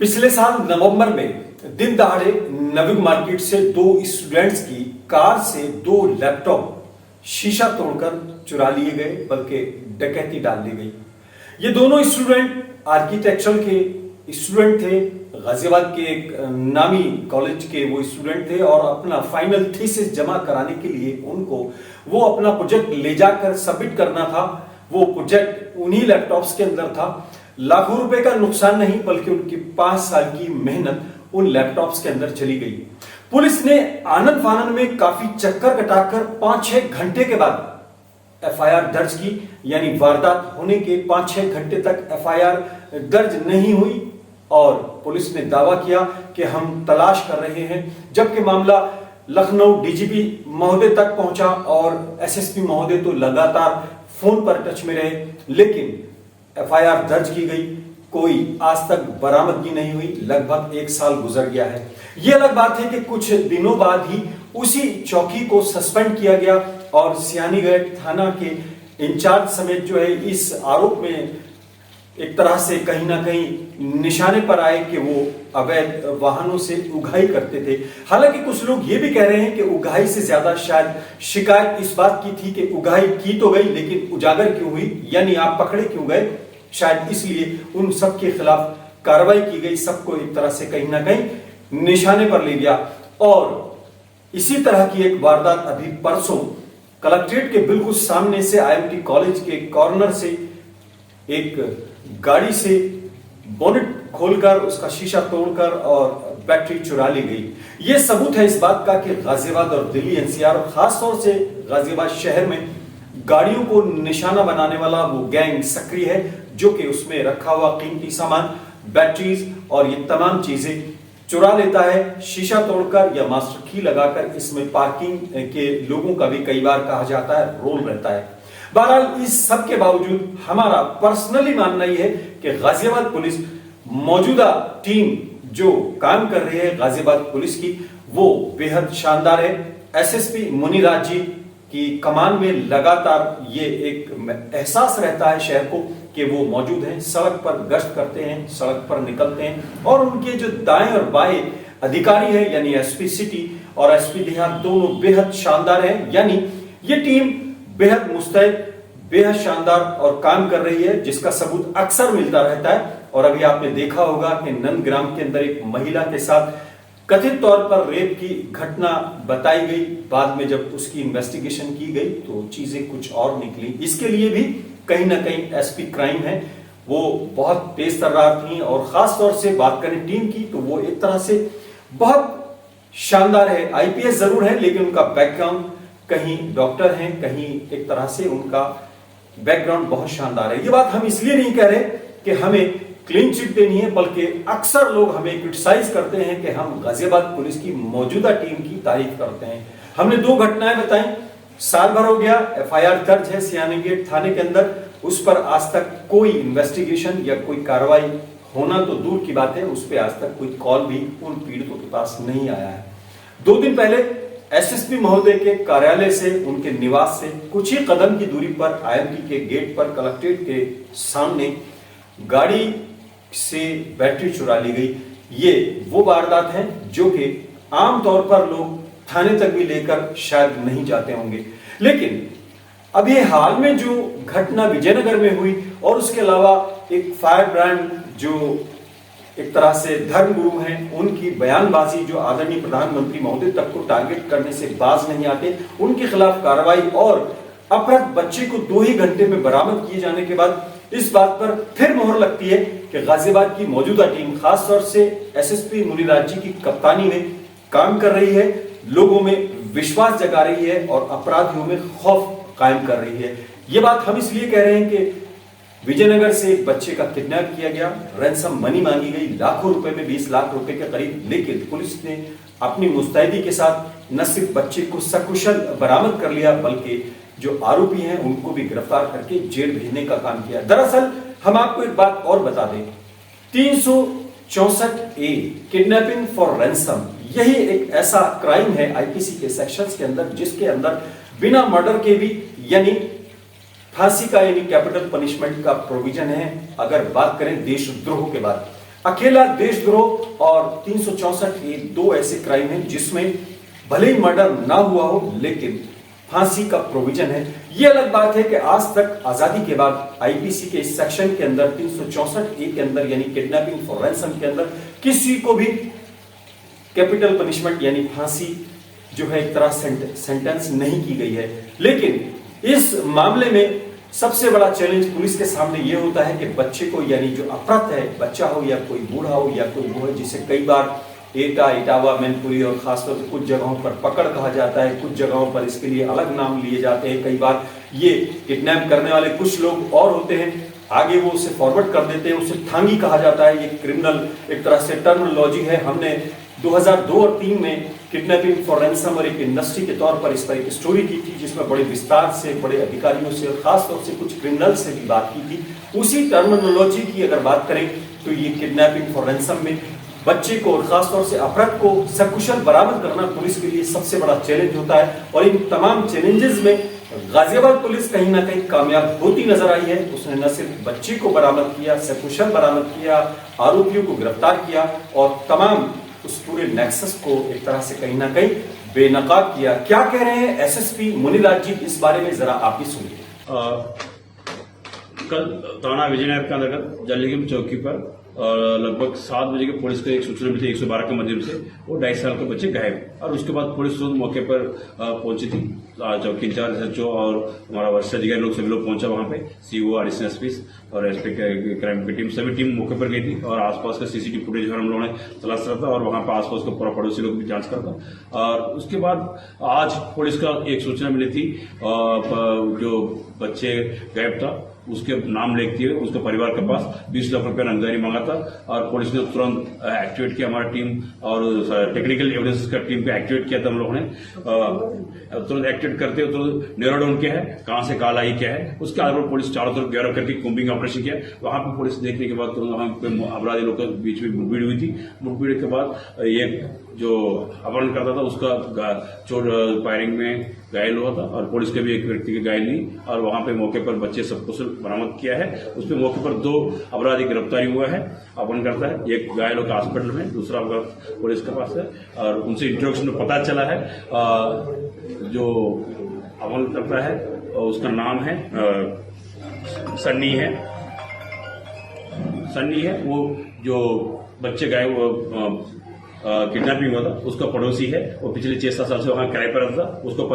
पिछले साल नवंबर में दिन दहाड़े नवयुग मार्केट से दो स्टूडेंट्स की कार से दो लैपटॉप शीशा तोड़कर चुरा लिए गए, बल्कि डकैती डाल दी गई। ये दोनों स्टूडेंट आर्किटेक्चर के स्टूडेंट थे, गाजियाबाद के एक नामी कॉलेज के वो स्टूडेंट थे और अपना फाइनल थीसिस जमा कराने के लिए उनको वो अपना प्रोजेक्ट ले जाकर सबमिट करना था। वो प्रोजेक्ट उन्हीं लैपटॉप्स के अंदर था। लाखों रुपए का नुकसान नहीं, बल्कि उनकी 5 साल की मेहनत उन लैपटॉप्स के अंदर चली गई। पुलिस ने आनंद फानंद में काफी चक्कर कटाकर 5-6 घंटे के बाद एफआईआर दर्ज की, यानी वारदात होने के 5-6 घंटे तक एफआईआर दर्ज नहीं हुई और पुलिस ने दावा किया कि हम तलाश कर रहे हैं, जबकि मामला लखनऊ डीजीपी महोदय तक पहुंचा और एसएसपी महोदय तो लगातार फोन पर टच में रहे, लेकिन एफआईआर दर्ज की गई, कोई आज तक बरामदगी नहीं हुई। लगभग 1 साल गुजर गया है। यह अलग बात है कि कुछ दिनों बाद ही उसी चौकी को सस्पेंड किया गया और सियानीगढ़ थाना के इंचार्ज समेत जो है इस आरोप में एक तरह से कहीं ना कहीं निशाने पर आए कि वो अवैध वाहनों से उगाही करते थे। हालांकि कुछ लोग ये भी कह रहे हैं कि उगाही से ज्यादा शायद शिकायत इस बात की थी कि उगाही की तो गई, लेकिन उजागर क्यों हुई, यानी आप पकड़े क्यों गए, शायद इसलिए उन सब के खिलाफ कार्रवाई की गई। सबको एक तरह से कहीं ना कहीं निशाने पर ले गया। और इसी तरह की एक वारदात अभी परसों कलेक्ट्रेट के बिल्कुल सामने से आईएमटी कॉलेज के कॉर्नर से एक गाड़ी से बोनेट खोलकर उसका शीशा तोड़कर और बैटरी चुरा ली गई। यह सबूत है इस बात का कि गाजियाबाद और दिल्ली एनसीआर और खासतौर से गाजियाबाद शहर में गाड़ियों को निशाना बनाने वाला वो गैंग सक्रिय है, जो कि उसमें रखा हुआ कीमती सामान, बैटरीज और ये तमाम चीजें चुरा लेता है, शीशा तोड़कर या मास्टर की लगाकर। इसमें पार्किंग के लोगों का भी कई बार कहा जाता है रोल रहता है। बहरहाल इस सब के बावजूद हमारा पर्सनली मानना यह है कि गाजियाबाद पुलिस मौजूदा टीम जो काम कर रही है गाजियाबाद पुलिस की, वो बेहद शानदार है। एसएसपी मुनिराज जी की कमान में लगातार ये एक एहसास रहता है शहर को कि वो मौजूद हैं, सड़क पर गश्त करते हैं, सड़क पर निकलते हैं और उनके जो दाएं और बाएं अधिकारी हैं, यानी एसपी सिटी और एसपी देहात, दोनों बेहद शानदार हैं। यानी ये टीम बेहद मुस्तैद, बेहद शानदार और काम कर रही है, जिसका सबूत अक्सर मिलता रहता है। और अभी आपने देखा होगा कि नंदग्राम के अंदर एक महिला के साथ कथित तौर पर रेप की घटना बताई गई। बाद में जब उसकी इन्वेस्टिगेशन की गई तो चीजें कुछ और निकली। इसके लिए भी कहीं ना कहीं एसपी क्राइम है, वो बहुत तेज तर्रार थी। और खास तौर से बात करें टीम की तो वो एक तरह से बहुत शानदार है। आईपीएस जरूर है, लेकिन उनका बैकग्राउंड, कहीं डॉक्टर हैं, कहीं एक तरह से उनका बैकग्राउंड बहुत शानदार है। ये बात हम इसलिए नहीं कह रहे कि हमें क्लीन चिट देनी है, बल्कि अक्सर लोग हमें क्रिटिसाइज करते हैं कि हम गाजियाबाद पुलिस की मौजूदा टीम की तारीफ करते हैं। हमने 2 घटनाएं बताई, साल भर हो गया, एफआईआर दर्ज है सियानीगढ़ थाने के अंदर, उस पर आज तक कोई इन्वेस्टिगेशन या कोई कार्रवाई होना तो दूर की बात है, उस पर आज तक कोई कॉल भी उन पीड़ितों के पास नहीं आया है। 2 दिन पहले एसएसपी महोदय के कार्यालय से, उनके निवास से कुछ ही कदम की दूरी पर आईएमटी के गेट पर कलेक्ट्रेट के सामने गाड़ी से बैटरी चुरा ली गई। ये वो वारदात है जो कि आमतौर पर लोग थाने तक भी लेकर शायद नहीं जाते होंगे, लेकिन अभी हाल में जो घटना विजयनगर में हुई और उसके अलावा एक फायर ब्रांड जो एक तरह से धर्मगुरु हैं, उनकी बयानबाजी जो आदरणीय प्रधानमंत्री महोदय तक को टारगेट करने से बाज नहीं आते, उनके खिलाफ कार्रवाई और अपहृत बच्चे को 2 ही घंटे में बरामद किए जाने के बाद इस बात पर फिर मोहर लगती है कि गाजियाबाद की मौजूदा टीम खास तौर से एसएसपी मुनिराज जी की कप्तानी में काम कर रही है, लोगों में विश्वास जगा रही है और अपराधियों में खौफ कायम कर रही है। ये बात हम इसलिए कह रहे हैं कि विजयनगर से एक बच्चे का किडनैप किया गया, रैंसम मनी मांगी गई लाखों रुपए में, 20 लाख रुपए के करीब, लेकिन पुलिस ने अपनी मुस्तैदी के साथ न सिर्फ बच्चे को सकुशल बरामद कर लिया, बल्कि जो आरोपी हैं उनको भी गिरफ्तार करके जेल भेजने का काम किया। दरअसल हम आपको एक बात और बता दें, 364A किडनैपिंग फॉर रैंसम, यही एक ऐसा क्राइम है आईपीसी के सेक्शंस के अंदर जिसके अंदर बिना मर्डर के भी, यानी फांसी का, यानी कैपिटल पनिशमेंट का प्रोविजन है। अगर बात करें देशद्रोह के बाद, अकेला देशद्रोह और 364 ये दो ऐसे क्राइम हैं जिसमें भले ही मर्डर ना हुआ हो लेकिन फांसी का प्रोविजन है। यह अलग बात है कि आज तक आजादी के बाद आईपीसी के इस सेक्शन के अंदर 364 ए के अंदर यानी किडनैपिंग फॉर रैंसम के अंदर किसी को भी कैपिटल पनिशमेंट यानी फांसी जो है एक तरह सेंटेंस नहीं की गई है। लेकिन इस मामले में सबसे बड़ा चैलेंज पुलिस के सामने यह होता है कि बच्चे को यानी जो अपराध है, बच्चा हो या कोई बूढ़ा हो या कोई वो है जिसे कई बार एटा, इटावा, मैनपुरी और खासतौर पर कुछ जगहों पर पकड़ कहा जाता है, कुछ जगहों पर इसके लिए अलग नाम लिए जाते हैं। कई बार ये किडनैप करने वाले कुछ लोग और होते हैं, आगे वो उसे फॉरवर्ड कर देते हैं, उसे थांगी कहा जाता है। ये क्रिमिनल एक तरह से टर्मिनोलॉजी है। हमने 2002 और 2003 में किडनैपिंग फॉर रैंसम और एक इंडस्ट्री के तौर पर इस पर एक स्टोरी की थी जिसमें बड़े विस्तार से बड़े अधिकारियों से और खासतौर से कुछ क्रिमिनल से भी बात की थी। उसी टर्मिनोलॉजी की अगर बात करें तो ये किडनैपिंग फॉर रैंसम में बच्चे को और खासतौर से अपराध को सकुशल बरामद करना पुलिस के लिए सबसे बड़ा चैलेंज होता है। और इन तमाम चैलेंजेस में गाजियाबाद पुलिस कहीं ना कहीं कामयाब होती नजर आई है। उसने न सिर्फ बच्चे को बरामद किया, सकुशल बरामद किया, आरोपियों को गिरफ्तार किया और तमाम उस पूरे नेक्सस को एक तरह से कहीं ना कहीं बेनकाब किया। क्या कह रहे हैं एसएसपी मुनिराज जी, इस बारे में जरा आप भी सुनिए। कल थाना विजयनगर के अंतर्गत जल्लीगंज चौकी पर और लगभग 7 बजे के पुलिस को एक सूचना मिली थी 112 के माध्यम से। वो 2.5 साल के बच्चे गायब और उसके बाद पुलिस तुरंत मौके पर पहुंची थी। चौकी इंचार्ज एसएचओ और हमारा वरिष्ठ अधिकारी लोग सभी लोग पहुंचा वहां पे, सीओ, एडिशनल एसपी और एसपी क्राइम की टीम, सभी टीम मौके पर गई थी और आसपास का सीसीटीवी फुटेज हम लोगों ने तलाश रहा था और वहां पर आसपास का पूरा पड़ोसी लोग भी जांच करता। और उसके बाद आज पुलिस का एक सूचना मिली थी जो बच्चे गायब था उसके नाम लिखते हुए उसके परिवार के पास 20 लाख रुपया नगदारी मांगा था और पुलिस ने तुरंत एक्टिवेट किया। हमारा टीम और टेक्निकल एविडेंस का टीम को एक्टिवेट किया था हम लोगों ने। तुरंत एक्टिवेट करते हुए तुरंत नेरो डाउन किया है, कहां से कॉल आई क्या है, उसके आधार पर पुलिस चारों तरफ घेराव करके कुंबिंग ऑपरेशन किया। वहां पर पुलिस देखने के बाद तुरंत वहां पे अपराधी लोग के बीच में मुठभेड़ हुई थी। मुठभेड़ के बाद ये जो अपहरण करता था उसका चोट फायरिंग में घायल हुआ था और पुलिस के भी एक व्यक्ति की घायल ली और वहां पे मौके पर बच्चे सब कुछ बरामद किया है। उसपे मौके पर 2 अपराधी गिरफ्तारी हुआ है, अपहरण करता है। एक घायल होकर हॉस्पिटल में, दूसरा पुलिस के पास है और उनसे इंट्रोडक्शन में पता चला है जो अपहरण करता है उसका नाम है सन्नी है। वो जो बच्चे गायब किडनैपिंग हुआ था उसका पड़ोसी है। वो पिछले 6-7 साल से वहां किराए पर रहता था। उसको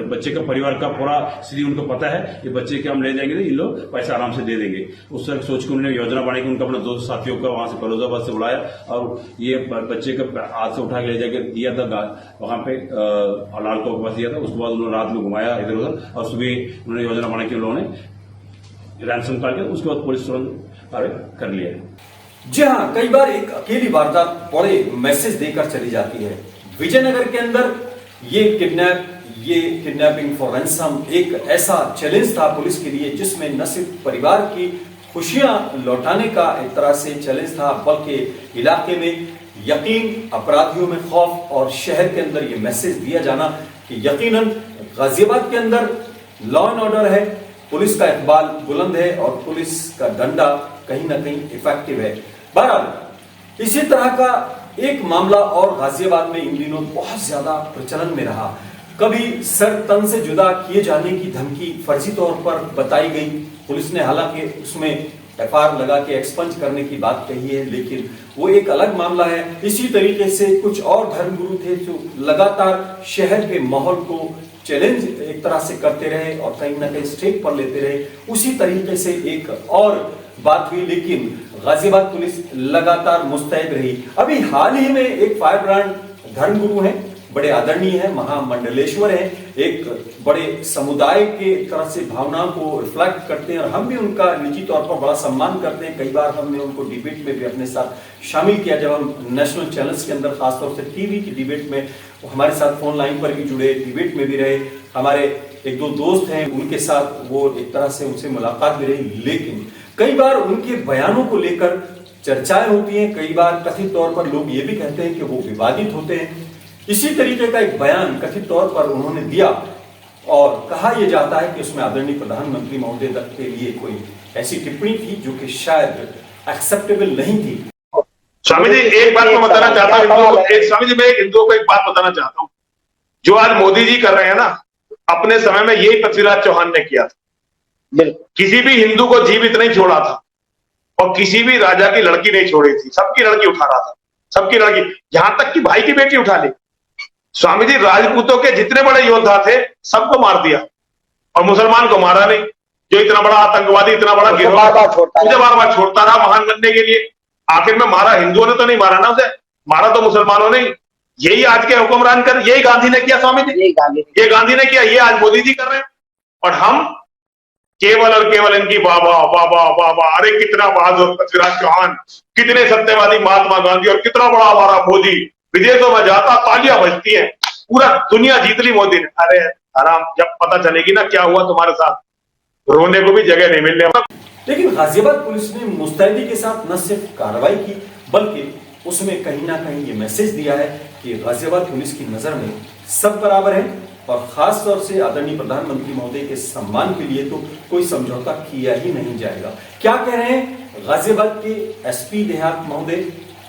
बच्चे का परिवार का पूरा स्थिति उनको पता है। ये बच्चे के हम ले जाएंगे तो ये लोग पैसा आराम से दे देंगे। उस तरह सोच के उन्होंने योजना बनाई कि उनका अपना दोस्त साथियों का वहां से फिरोजाबाद से बुलाया और ये बच्चे का हाथ से उठा के ले जाकर दिया था वहां पे लाल के पास दिया था। उसके बाद उन्होंने रात में घुमाया इधर उधर और सुबह उन्होंने योजना बनाई कि उन्होंने रैंसम निकाल के उसके बाद पुलिस तुरंत कार्य कर लिया है। जी हाँ, कई बार एक अकेली वारदात बड़े मैसेज देकर चली जाती है। विजयनगर के अंदर ये किडनैपिंग फॉर रैंसम एक ऐसा चैलेंज था पुलिस के लिए जिसमें न सिर्फ परिवार की खुशियां लौटाने का एक तरह से चैलेंज था बल्कि इलाके में यकीन, अपराधियों में खौफ और शहर के अंदर ये मैसेज दिया जाना कि यकीनन गाजियाबाद के अंदर लॉ एंड ऑर्डर है, पुलिस का इकबाल बुलंद है और पुलिस का डंडा कहीं ना कहीं इफेक्टिव है। बहरहाल इसी तरह का एक मामला और गाजियाबाद में इन दिनों बहुत ज्यादा प्रचलन में रहा। कभी सर तन से जुदा किए जाने की धमकी फर्जी तौर पर बताई गई। पुलिस ने हालांकि उसमें एफआईआर लगा के एक्सपंज करने की बात कही है, लेकिन वो एक अलग मामला है। इसी तरीके से कुछ और धर्मगुरु थे जो लगातार शहर के माहौल को चैलेंज एक तरह से करते रहे और कहीं ना कहीं स्टेक पर लेते रहे। उसी तरीके से एक और बात हुई, लेकिन गाजियाबाद पुलिस लगातार मुस्तैद रही। अभी हाल ही में एक फायर ब्रांड धर्मगुरु हैं, बड़े आदरणीय हैं, महामंडलेश्वर हैं, एक बड़े समुदाय के तरह से भावनाओं को रिफ्लेक्ट करते हैं और हम भी उनका निजी तौर पर बड़ा सम्मान करते हैं। कई बार हमने उनको डिबेट में भी अपने साथ शामिल किया, जब हम नेशनल चैनल्स के अंदर खासतौर से टीवी की डिबेट में हमारे साथ फोन लाइन पर भी जुड़े, डिबेट में भी रहे। हमारे 1-2 दोस्त हैं, उनके साथ वो एक तरह से उनसे मुलाकात भी रही। लेकिन कई बार उनके बयानों को लेकर चर्चाएं होती हैं, कई बार कथित तौर पर लोग ये भी कहते हैं कि वो विवादित होते हैं। इसी तरीके का एक बयान कथित तौर पर उन्होंने दिया और कहा यह जाता है कि उसमें आदरणीय प्रधानमंत्री महोदय तक के लिए कोई ऐसी टिप्पणी थी जो कि शायद एक्सेप्टेबल नहीं थी। स्वामी जी एक बात मैं बताना चाहता हूँ हिंदुओं को, स्वामी जी मैं एक हिंदुओं को एक बात बताना चाहता हूँ। जो आज मोदी जी कर रहे हैं ना, अपने समय में यही पृथ्वीराज चौहान ने किया था। किसी भी हिंदू को जीवित नहीं छोड़ा था और किसी भी राजा की लड़की नहीं छोड़ी थी, सबकी लड़की उठा रहा था, सबकी लड़की, यहां तक कि भाई की बेटी उठा ली। स्वामी जी राजपूतों के जितने बड़े योद्धा थे सबको मार दिया और मुसलमान को मारा नहीं, जो इतना बड़ा आतंकवादी, इतना बड़ा गिरोह मुझे बार बार छोड़ता रहा महान बनने के लिए। आखिर में मारा हिंदुओं ने तो नहीं मारा ना उसे, मारा तो मुसलमानों ने। यही आज के हुक्मरान कर, यही गांधी ने किया स्वामी जी, ये गांधी ने किया, ये आज मोदी जी कर रहे हैं। और हम केवल और केवल इनकी बाबा बाबा बाबा, अरे कितना बहादुर पृथ्वीराज चौहान, कितने सत्यवादी महात्मा गांधी, और कितना बड़ा हमारा मोदी, विदेशों में जाता तालियां बजती हैं, पूरा दुनिया जीत ली मोदी ने। अरे आराम, जब पता चलेगी ना क्या हुआ तुम्हारे साथ, रोने को भी जगह नहीं मिलने। लेकिन गाजियाबाद पुलिस ने मुस्तैदी के साथ न सिर्फ कार्रवाई की बल्कि उसमें कहीं ना कहीं ये मैसेज दिया है कि गाजियाबाद पुलिस की नजर में सब बराबर है और खास तौर से आदरणीय प्रधानमंत्री महोदय के सम्मान के लिए तो कोई समझौता किया ही नहीं जाएगा। क्या कह रहे हैं गाजियाबाद के एसपी देहात महोदय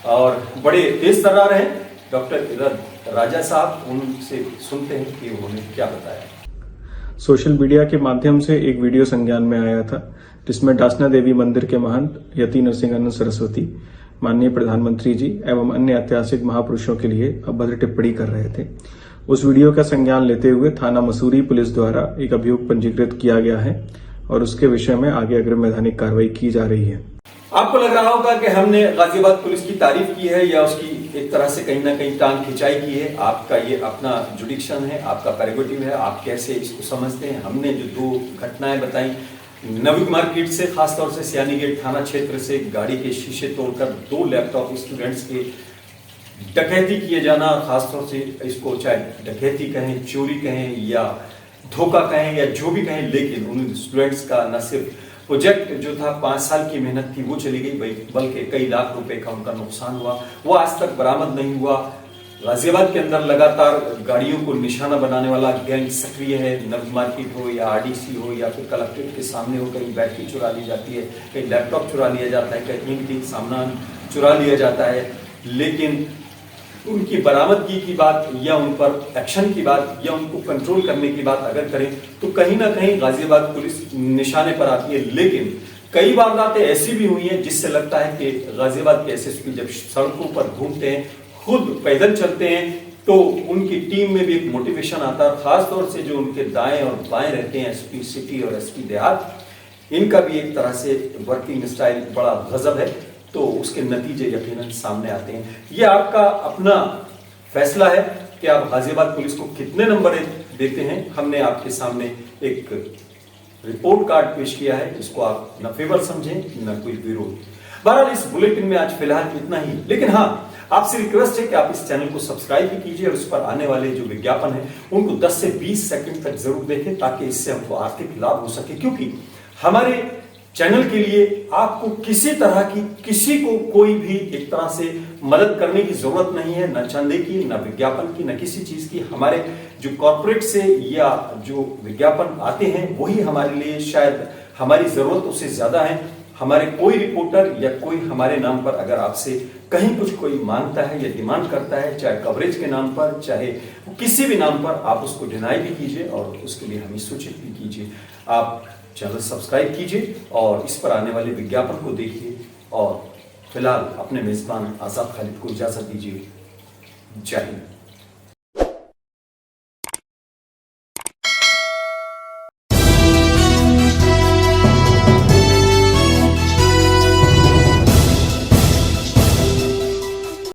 और बड़े तेज तर्रार हैं डॉक्टर इरद राजा साहब, उनसे सुनते हैं कि उन्होंने क्या बताया। सोशल मीडिया के माध्यम से एक वीडियो संज्ञान में आया था जिसमें डासना देवी मंदिर के महंत यति नरसिंहानंद सरस्वती माननीय प्रधानमंत्री जी एवं अन्य ऐतिहासिक महापुरुषों के लिए अभद्र टिप्पणी कर रहे थे। उस वीडियो का संज्ञान लेते हुए थाना मसूरी पुलिस द्वारा एक अभियोग पंजीकृत किया गया है और उसके विषय में आगे अग्रिम वैधानिक कार्रवाई की जा रही है। आपको लग रहा होगा कि हमने गाजियाबाद पुलिस की तारीफ की है या उसकी एक तरह से कहीं ना कहीं टांग खिंचाई की है। आपका ये अपना जुडिक्शन है, आपका प्रेरोगेटिव है, आप कैसे इसको समझते हैं। हमने जो दो घटनाएं बताई, नविक मार्केट से, खासतौर से सियानी गेट थाना क्षेत्र से गाड़ी के शीशे तोड़कर 2 लैपटॉप स्टूडेंट्स के डकैती किए जाना, खासतौर से इसको चाहे डकैती कहें, चोरी कहें या धोखा कहें या जो भी कहें, लेकिन उन स्टूडेंट्स का न सिर्फ प्रोजेक्ट जो था 5 साल की मेहनत थी वो चली गई, बल्कि कई लाख रुपए का उनका नुकसान हुआ, वो आज तक बरामद नहीं हुआ। गाजियाबाद के अंदर लगातार गाड़ियों को निशाना बनाने वाला गैंग सक्रिय है। नव मार्केट हो या आरडीसी हो या फिर कलेक्ट्रेट के सामने हो, कहीं बैटरी चुरा ली जाती है, कहीं लैपटॉप चुरा लिया जाता है, कहीं कीमती सामान चुरा लिया जाता है। लेकिन उनकी बरामदगी की बात या उन पर एक्शन की बात या उनको कंट्रोल करने की बात अगर करें तो कहीं ना कहीं गाजियाबाद पुलिस निशाने पर आती है। लेकिन कई वारदातें ऐसी भी हुई हैं जिससे लगता है कि गाजियाबाद के एसएसपी जब सड़कों पर घूमते हैं, खुद पैदल चलते हैं, तो उनकी टीम में भी एक मोटिवेशन आता है। खासतौर से जो उनके दाएं और बाएं रहते हैं, एसपी सिटी और एसपी देहात, इनका भी एक तरह से वर्किंग स्टाइल बड़ा गजब है, तो उसके नतीजे यकीनन सामने आते हैं। ये आपका अपना फैसला है कि आप गाजियाबाद पुलिस को कितने नंबर देते हैं। हमने आपके सामने एक रिपोर्ट कार्ड पेश किया है, इसको आप न फेवर समझें न कोई विरोध। बहरहाल इस बुलेटिन में आज फिलहाल इतना ही, लेकिन हाँ, आपसे रिक्वेस्ट है कि आप इस चैनल को सब्सक्राइब भी कीजिए और उस पर आने वाले जो विज्ञापन है उनको 10 से 20 सेकंड तक जरूर देखें ताकि इससे हमको आर्थिक लाभ हो सके। क्योंकि हमारे चैनल के लिए आपको किसी तरह की, किसी को कोई भी एक तरह से मदद करने की जरूरत नहीं है, न चंदे की, न विज्ञापन की, न किसी चीज की। हमारे जो कॉर्पोरेट से या जो विज्ञापन आते हैं वही हमारे लिए शायद हमारी जरूरतों से ज्यादा है। हमारे कोई रिपोर्टर या कोई हमारे नाम पर अगर आपसे कहीं कुछ कोई मांगता है या डिमांड करता है, चाहे कवरेज के नाम पर, चाहे किसी भी नाम पर, आप उसको डिनाई भी कीजिए और उसके लिए हमें सूचित भी कीजिए। आप चैनल सब्सक्राइब कीजिए और इस पर आने वाले विज्ञापन को देखिए और फिलहाल अपने मेजबान आजाद खालिद को इजाजत दीजिए। जय हिंद।